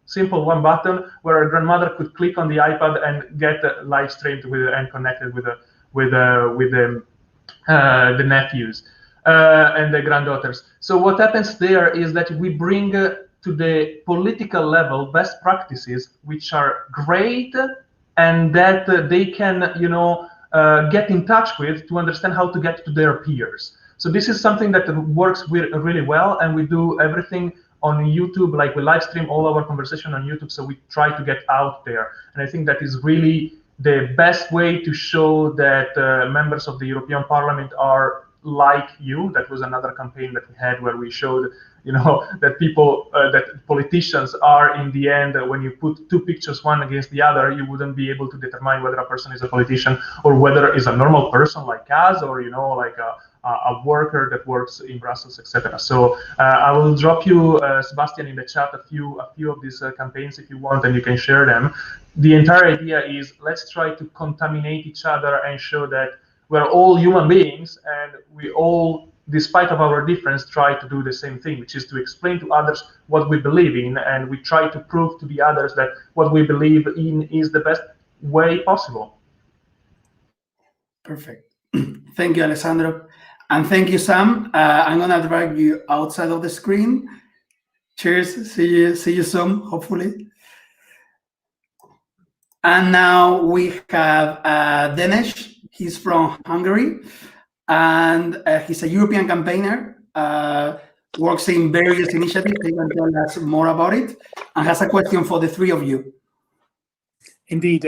Speaker 4: simple one button, where her grandmother could click on the iPad and get live streamed with and connected with the nephews and the granddaughters. So what happens there is that we bring to the political level best practices, which are great, and that they can, get in touch with to understand how to get to their peers. So this is something that works really well, and we do everything on YouTube, like we live stream all our conversation on YouTube, so we try to get out there. And I think that is really the best way to show that members of the European Parliament are like you. That was another campaign that we had where we showed, that that politicians are in the end, when you put two pictures one against the other, you wouldn't be able to determine whether a person is a politician or whether is a normal person like us, or like a worker that works in Brussels, etc. So I will drop you, Sebastian, in the chat a few of these campaigns if you want, and you can share them. The entire idea is, let's try to contaminate each other and show that we're all human beings, and we all, despite of our difference, try to do the same thing, which is to explain to others what we believe in, and we try to prove to the others that what we believe in is the best way possible.
Speaker 1: Perfect. Thank you, Alessandro. And thank you, Sam. I'm going to drag you outside of the screen. Cheers. See you soon, hopefully. And now we have Denis. He's from Hungary, and he's a European campaigner, works in various initiatives. He can tell us more about it, and has a question for the three of you.
Speaker 6: Indeed.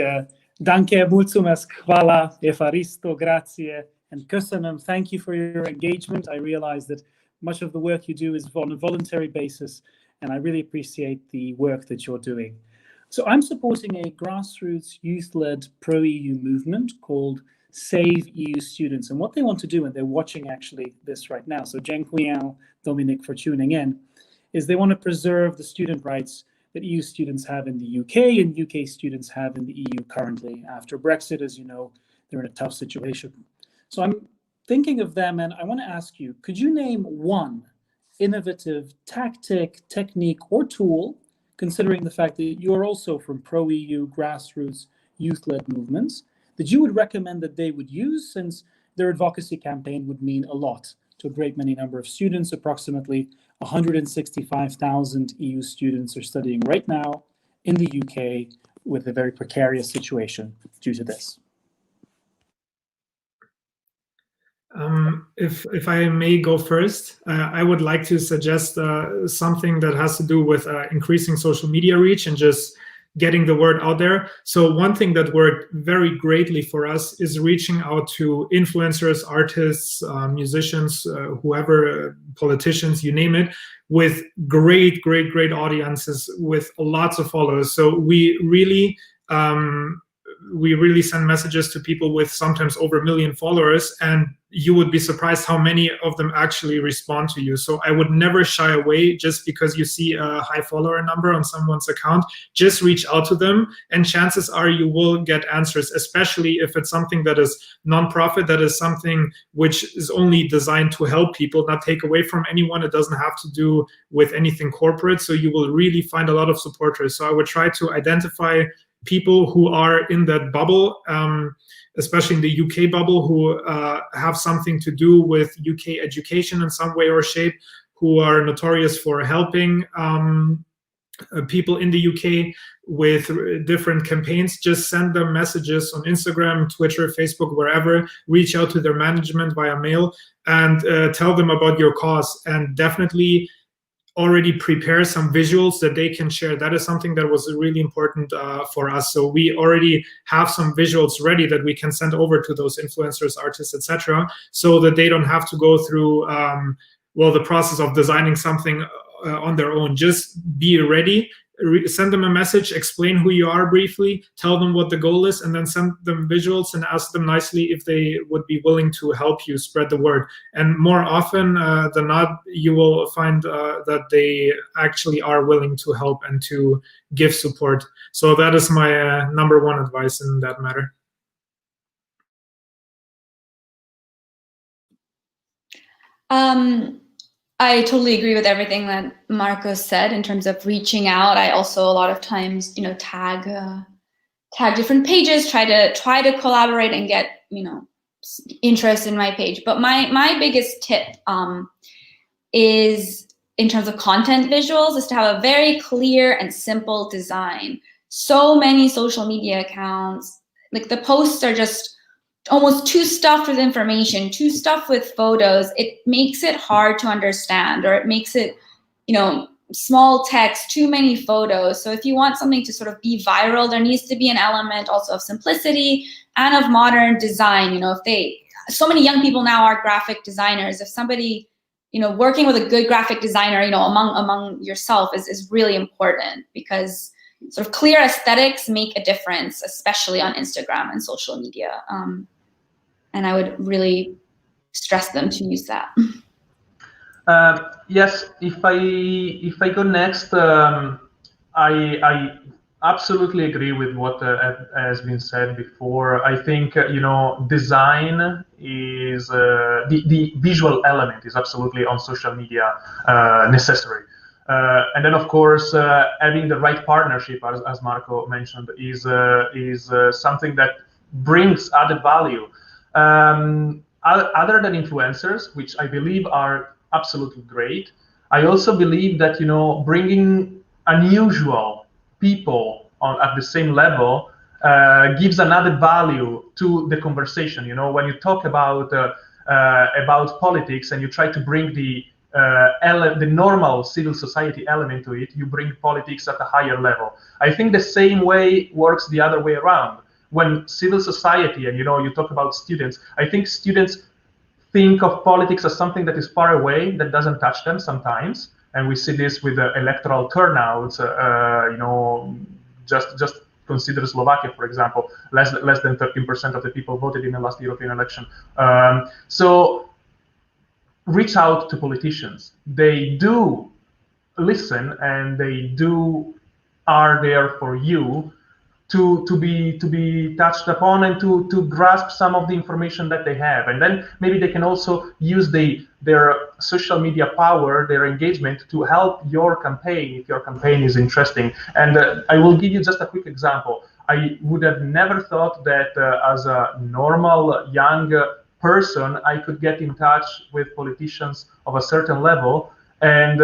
Speaker 6: Danke, mulțumesc, hvala, efaristo, grazie, and köszönöm. Thank you for your engagement. I realize that much of the work you do is on a voluntary basis, and I really appreciate the work that you're doing. So I'm supporting a grassroots youth-led pro-EU movement called Save EU Students. And what they want to do, and they're watching actually this right now, so Dziękuję, Dominic, for tuning in, is they want to preserve the student rights that EU students have in the UK and UK students have in the EU currently. After Brexit, as you know, they're in a tough situation. So I'm thinking of them, and I want to ask you, could you name one innovative tactic, technique, or tool, considering the fact that you are also from pro-EU grassroots youth-led movements, that you would recommend that they would use, since their advocacy campaign would mean a lot to a great many number of students? Approximately 165,000 EU students are studying right now in the UK with a very precarious situation due to this.
Speaker 3: If I may go first, I would like to suggest something that has to do with increasing social media reach and just getting the word out there. So one thing that worked very greatly for us is reaching out to influencers, artists, musicians, whoever, politicians, you name it, with great audiences with lots of followers. So we really send messages to people with sometimes over 1 million followers, and you would be surprised how many of them actually respond to you. So I would never shy away just because you see a high follower number on someone's account. Just reach out to them, and chances are you will get answers, especially if it's something that is non-profit, that is something which is only designed to help people, not take away from anyone. It doesn't have to do with anything corporate. So you will really find a lot of supporters. So I would try to identify people who are in that bubble, especially in the UK bubble, who have something to do with UK education in some way or shape, who are notorious for helping people in the UK with different campaigns. Just send them messages on Instagram, Twitter, Facebook, wherever. Reach out to their management via mail and tell them about your cause. And definitely already prepare some visuals that they can share. That is something that was really important for us. So we already have some visuals ready that we can send over to those influencers, artists, etc., so that they don't have to go through the process of designing something on their own. Just be ready, send them a message, explain who you are briefly, tell them what the goal is, and then send them visuals and ask them nicely if they would be willing to help you spread the word. And more often than not, you will find that they actually are willing to help and to give support. So that is my number one advice in that matter.
Speaker 2: I totally agree with everything that Marco said in terms of reaching out. I also a lot of times, tag different pages, try to collaborate and get, interest in my page. But my biggest tip is, in terms of content visuals, is to have a very clear and simple design. So many social media accounts, like the posts are just almost too stuffed with information, too stuffed with photos. It makes it hard to understand, or it makes it, small text, too many photos. So if you want something to sort of be viral, there needs to be an element also of simplicity and of modern design. So many young people now are graphic designers. If somebody, working with a good graphic designer, among yourself is really important, because sort of clear aesthetics make a difference, especially on Instagram and social media. And I would really stress them to use that.
Speaker 4: Yes, if I go next, I absolutely agree with what has been said before. I think design is the visual element is absolutely on social media necessary. And then, of course, having the right partnership, as Marco mentioned, is something that brings added value. Other than influencers, which I believe are absolutely great, I also believe that bringing unusual people at the same level gives another value to the conversation. When you talk about politics and you try to bring the normal civil society element to it, you bring politics at a higher level. I think the same way works the other way around. When civil society, and you talk about students, I think students think of politics as something that is far away, that doesn't touch them sometimes, and we see this with the electoral turnouts. Just consider Slovakia, for example. Less than 13% of the people voted in the last European election. So reach out to politicians. They do listen, and they are there for you to be touched upon, and to grasp some of the information that they have. And then maybe they can also use their social media power, their engagement, to help your campaign if your campaign is interesting. And I will give you just a quick example. I would have never thought that as a normal young person, I could get in touch with politicians of a certain level. And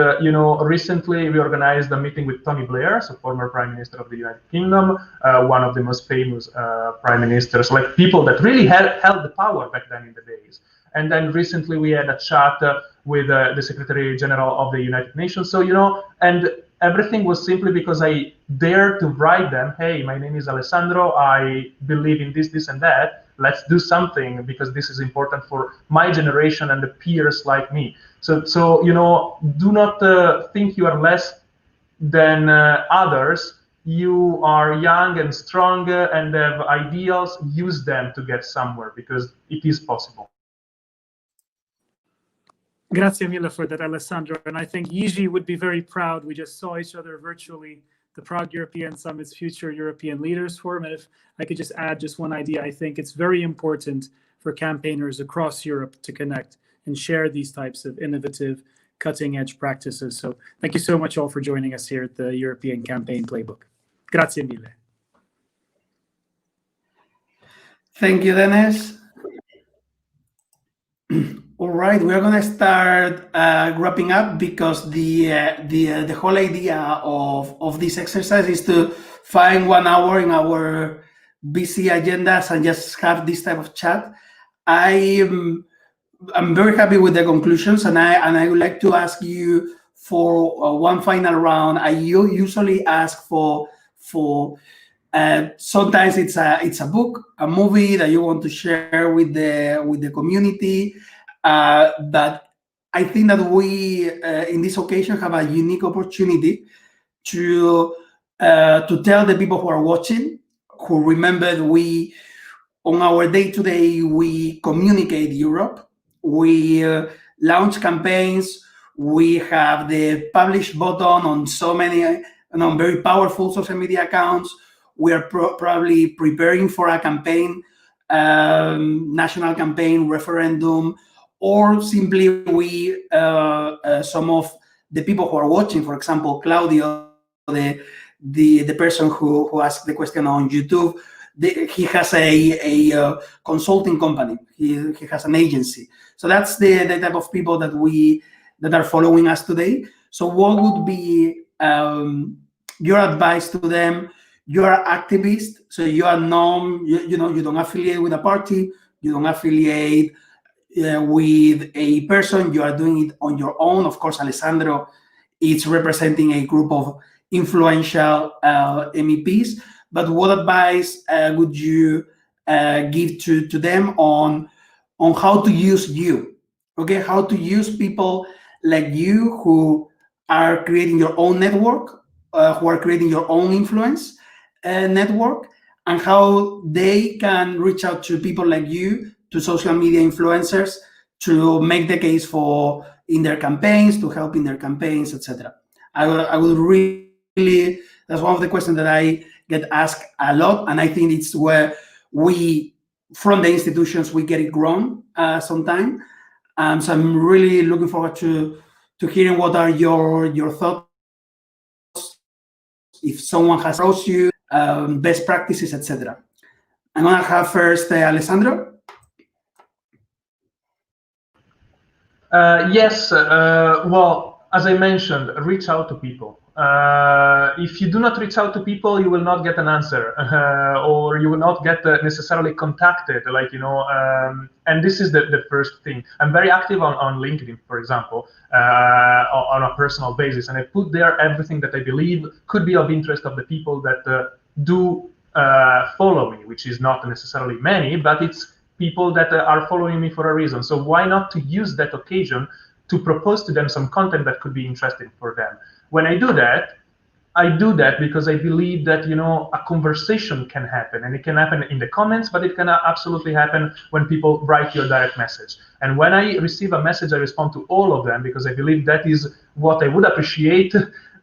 Speaker 4: recently we organized a meeting with Tony Blair, so former Prime Minister of the United Kingdom, one of the most famous prime ministers, like people that really held the power back then in the days. And then recently we had a chat with the Secretary General of the United Nations. So and everything was simply because I dared to write them, hey, my name is Alessandro, I believe in this and that. Let's do something, because this is important for my generation and the peers like me. So do not think you are less than others. You are young and strong and have ideals. Use them to get somewhere, because it is possible.
Speaker 6: Grazie mille for that, Alessandro. And I think Yiji would be very proud. We just saw each other virtually, the Prague European Summit's Future European Leaders Forum. And if I could just add just one idea, I think it's very important for campaigners across Europe to connect and share these types of innovative, cutting-edge practices. So thank you so much all for joining us here at the European Campaign Playbook. Grazie mille.
Speaker 1: Thank you, Dennis. All right, we're going to start wrapping up, because the whole idea of this exercise is to find 1 hour in our busy agendas and just have this type of chat. I'm very happy with the conclusions, and I would like to ask you for one final round, I usually ask for sometimes it's a book, a movie that you want to share with the community. But I think that we in this occasion have a unique opportunity to tell the people who are watching, who remember we on our day-to-day we communicate Europe, we launch campaigns, we have the publish button on so many very powerful social media accounts. We are probably preparing for a campaign, national campaign, referendum, or simply we some of the people who are watching, for example, Claudio, the person who asked the question on YouTube, he has a consulting company. He has an agency. So that's the type of people that are following us today. So what would be your advice to them? You are activist, so you are you don't affiliate with a party, you don't affiliate with a person, you are doing it on your own. Of course, Alessandro is representing a group of influential MEPs, but what advice would you give to them on how to use you? Okay, how to use people like you who are creating your own network, who are creating your own influence network, and how they can reach out to people like you, to social media influencers, to make the case for in their campaigns, to help in their campaigns, etc. I would really, that's one of the questions that I get asked a lot, and I think it's where we, from the institutions, we get it wrong sometimes. So I'm really looking forward to hearing what are your thoughts, if someone has approached you, best practices, etc. I'm gonna have first Alessandro.
Speaker 4: Yes, well, as I mentioned, reach out to people. If you do not reach out to people, you will not get an answer, or you will not get necessarily contacted, and this is the first thing. I'm very active on LinkedIn, for example, on a personal basis, and I put there everything that I believe could be of interest of the people that do follow me, which is not necessarily many, but it's people that are following me for a reason. So why not to use that occasion to propose to them some content that could be interesting for them? When I do that because I believe that a conversation can happen, and it can happen in the comments, but it can absolutely happen when people write you a direct message. And when I receive a message, I respond to all of them because I believe that is what I would appreciate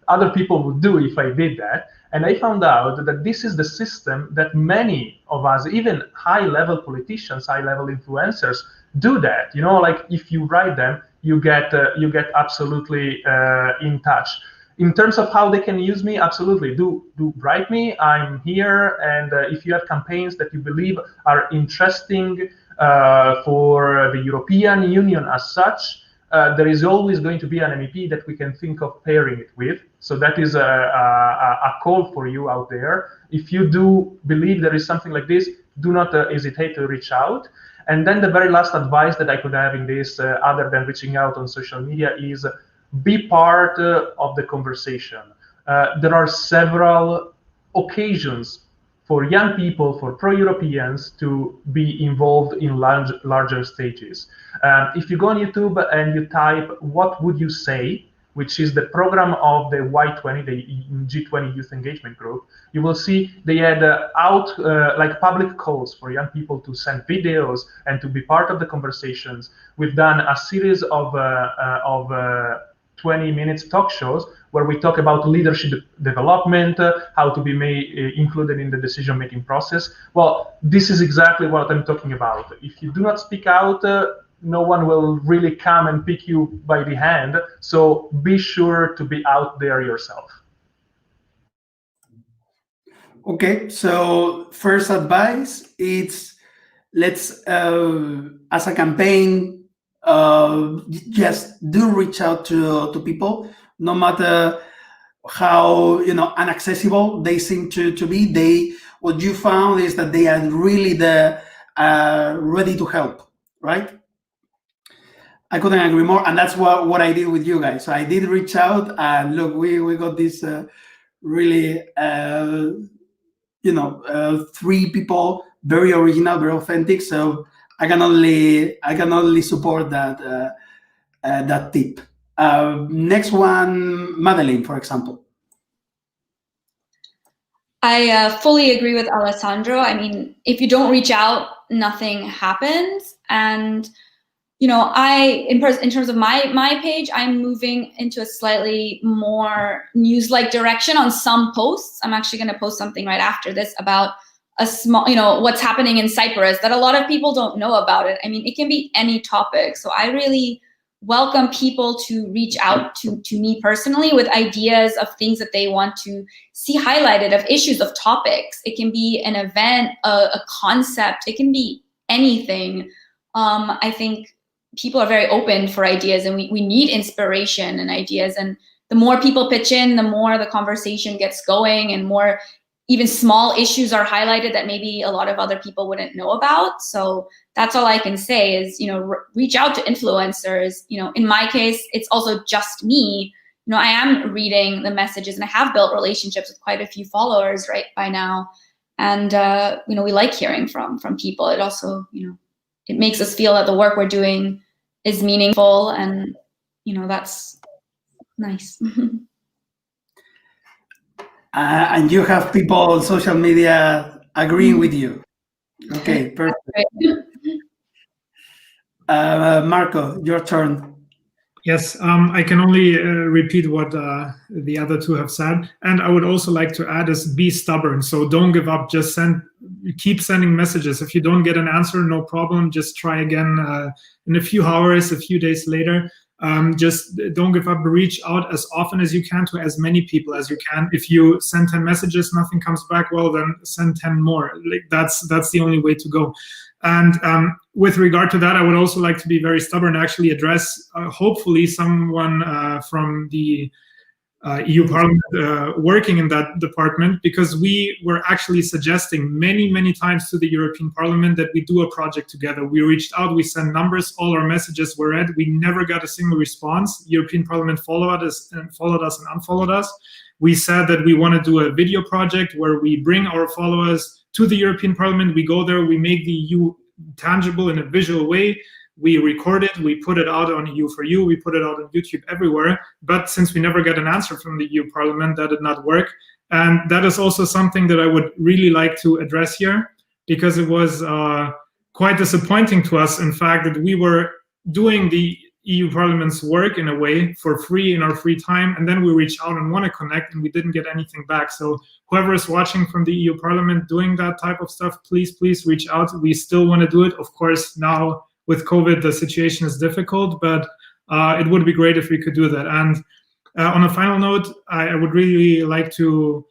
Speaker 4: other people would do if I did that. And I found out that this is the system that many of us, even high-level politicians, high-level influencers, do that. Like if you write them, you get absolutely in touch. In terms of how they can use me, absolutely do write me. I'm here, and if you have campaigns that you believe are interesting for the European Union as such, there is always going to be an MEP that we can think of pairing it with. So that is a call for you out there. If you do believe there is something like this, do not hesitate to reach out. And then the very last advice that I could have in this, other than reaching out on social media, is be part of the conversation. There are several occasions for young people, for pro-Europeans, to be involved in larger stages. If you go on YouTube and you type, "What would you say?" which is the program of the Y20, the G20 Youth Engagement Group, you will see they had like public calls for young people to send videos and to be part of the conversations. We've done a series of 20 minutes talk shows where we talk about leadership development, how to be included in the decision-making process. Well, this is exactly what I'm talking about. If you do not speak out, no one will really come and pick you by the hand. So be sure to be out there yourself.
Speaker 1: Okay, so first advice, it's let's, as a campaign, just do reach out to people, no matter how inaccessible they seem to be. What you found is that they are really ready to help, right? I couldn't agree more, and that's what I did with you guys. So I did reach out, and look, we got this really, 3 people, very original, very authentic. So I can only support that tip. Next one, Madeleine, for example.
Speaker 2: I fully agree with Alessandro. I mean, if you don't reach out, nothing happens. And in terms of my page, I'm moving into a slightly more news-like direction on some posts. I'm actually going to post something right after this about a small, what's happening in Cyprus that a lot of people don't know about it. I mean, it can be any topic. So I really welcome people to reach out to me personally with ideas of things that they want to see highlighted, of issues, of topics. It can be an event, a concept. It can be anything. I think people are very open for ideas, and we need inspiration and ideas. And the more people pitch in, the more the conversation gets going, and more even small issues are highlighted that maybe a lot of other people wouldn't know about. So that's all I can say is, reach out to influencers. In my case, it's also just me. I am reading the messages, and I have built relationships with quite a few followers right by now. And, we like hearing from people. It also, it makes us feel that the work we're doing is meaningful, and that's nice.
Speaker 1: And you have people on social media agreeing with you. Okay, perfect. Marco, your turn.
Speaker 3: Yes, I can only repeat what the other two have said. And I would also like to add is be stubborn. So don't give up, just keep sending messages. If you don't get an answer, no problem. Just try again in a few hours, a few days later. Just don't give up, reach out as often as you can to as many people as you can. If you send 10 messages, nothing comes back, well, then send 10 more. That's the only way to go. And with regard to that, I would also like to be very stubborn, actually address, hopefully, someone from the EU Parliament working in that department, because we were actually suggesting many, many times to the European Parliament that we do a project together. We reached out, we sent numbers, all our messages were read. We never got a single response. European Parliament followed us and unfollowed us. We said that we want to do a video project where we bring our followers to the European Parliament. We go there, we make the EU tangible in a visual way. We record it, we put it out on EU4U, we put it out on YouTube, everywhere. But since we never get an answer from the EU Parliament, that did not work. And that is also something that I would really like to address here, because it was quite disappointing to us, in fact, that we were doing the EU Parliament's work in a way for free in our free time, and then we reach out and want to connect, and we didn't get anything back. So whoever is watching from the EU Parliament doing that type of stuff, please reach out. We still want to do it. Of course, now with COVID, the situation is difficult, but it would be great if we could do that. And on a final note, I would really like to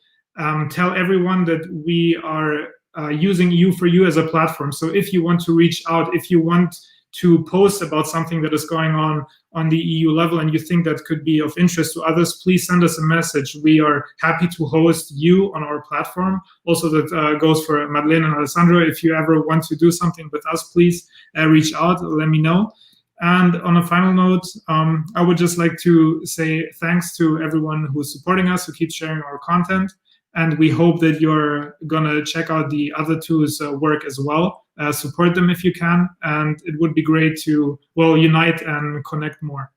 Speaker 3: tell everyone that we are using EU4U as a platform. So if you want to reach out, if you want to post about something that is going on the EU level and you think that could be of interest to others, please send us a message. We are happy to host you on our platform. Also, that goes for Madeleine and Alessandro. If you ever want to do something with us, please reach out, let me know. And on a final note, I would just like to say thanks to everyone who's supporting us, who keeps sharing our content. And we hope that you're gonna check out the other two's work as well. Support them if you can, and it would be great to, well, unite and connect more.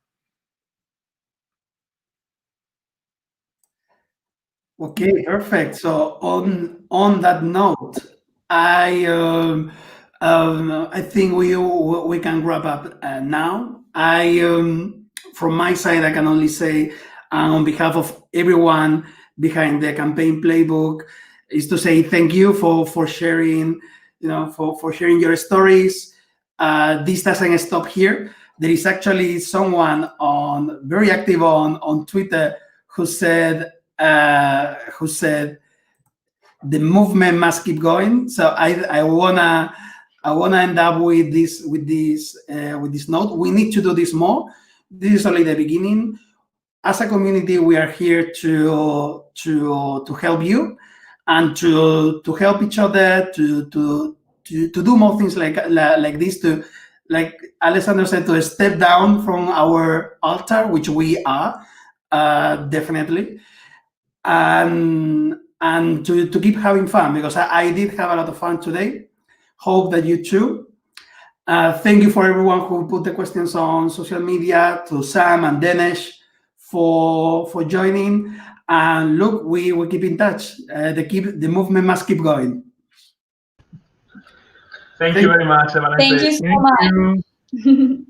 Speaker 1: Okay, perfect. So on that note, I think we can wrap up now. From my side, I can only say, on behalf of everyone behind the campaign playbook, is to say thank you for sharing, for sharing your stories. This doesn't stop here. There is actually someone very active on Twitter who said the movement must keep going. So I wanna end up with this note. We need to do this more. This is only the beginning. As a community, we are here to help you and to help each other to do more things like this, to like Alessandro said, to step down from our altar, which we are, definitely, and to keep having fun, because I did have a lot of fun today. Hope that you too. Thank you for everyone who put the questions on social media, to Sam and Denesh for joining. And look, we keep in touch. The movement must keep going.
Speaker 4: Thank you very much.
Speaker 2: Thank you so much.
Speaker 3: Thank you.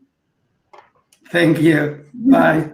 Speaker 1: Thank you. Bye.